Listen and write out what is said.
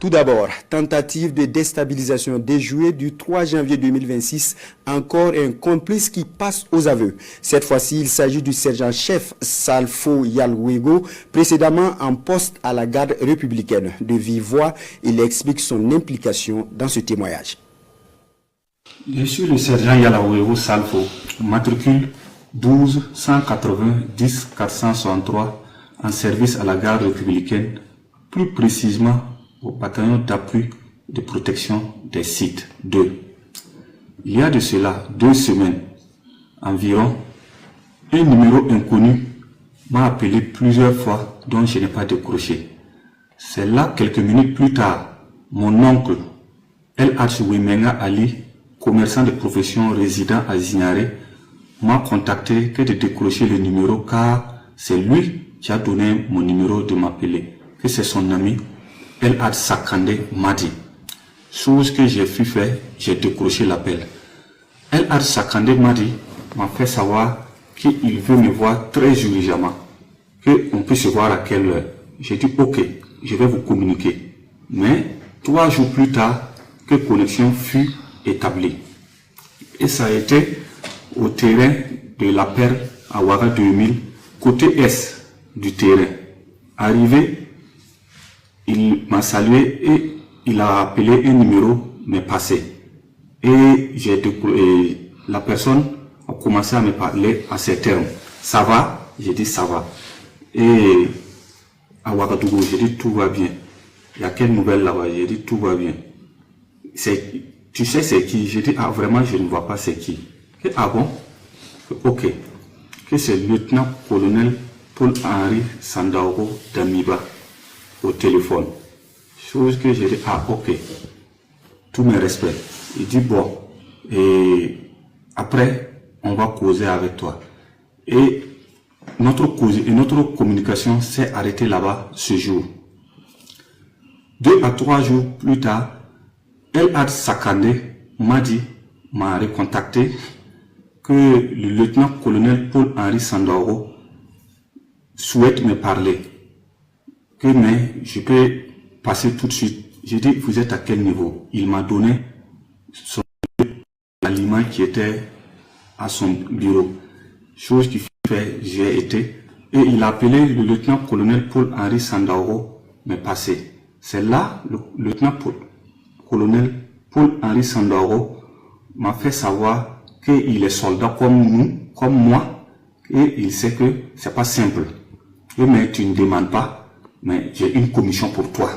Tout d'abord, tentative de déstabilisation déjouée du 3 janvier 2026, encore un complice qui passe aux aveux. Cette fois-ci, il s'agit du sergent-chef Salfo Yalwego, précédemment en poste à la garde républicaine. De vive voix, il explique son implication dans ce témoignage. Je suis le sergent Yalwego Salfo, matricule 12 180 10 463, en service à la garde républicaine, plus précisément au bataillon d'appui de protection des sites 2. Il y a de cela 2 semaines environ, un numéro inconnu m'a appelé plusieurs fois dont je n'ai pas décroché. C'est là, quelques minutes plus tard, mon oncle El Archiwimenga Ali, commerçant de profession résident à Zignaré, m'a contacté que de décrocher le numéro car c'est lui qui a donné mon numéro de m'appeler, que c'est son ami El Had Sakande m'a dit. Chose que j'ai pu faire, j'ai décroché l'appel. El Had Sakande m'a fait savoir qu'il veut me voir très urgemment, qu'on peut se voir à quelle heure. J'ai dit ok, je vais vous communiquer. Mais 3 jours plus tard, que connexion fut établie. Et ça a été au terrain de la Perle à Ouaga 2000, côté est du terrain. Arrivé, il m'a salué et il a appelé un numéro, mais passé. Et la personne a commencé à me parler à ces termes. Ça va? J'ai dit ça va. Et à Ouagadougou, j'ai dit tout va bien. Il y a quelle nouvelle là-bas? J'ai dit tout va bien. Tu sais c'est qui? J'ai dit ah vraiment je ne vois pas c'est qui. Et, ah bon? Ok. Que c'est le lieutenant-colonel Paul-Henri Sandaogo Damiba au téléphone. Chose que j'ai dit, ah ok, tous mes respects. Il dit bon, et après on va causer avec toi. Et notre communication s'est arrêtée là-bas ce jour. 2 à 3 jours plus tard, El Had Sakande m'a recontacté que le lieutenant-colonel Paul-Henri Sandaogo souhaite me parler. Mais je peux passer tout de suite. J'ai dit, vous êtes à quel niveau? Il m'a donné l'aliment qui était à son bureau. Chose qui fait, j'ai été. Et il a appelé le lieutenant-colonel Paul-Henri Sandaogo me passer. C'est là, le lieutenant-colonel Paul-Henri Sandaogo m'a fait savoir qu'il est soldat comme nous, comme moi, et il sait que c'est pas simple. Mais tu ne demandes pas, mais j'ai une commission pour toi.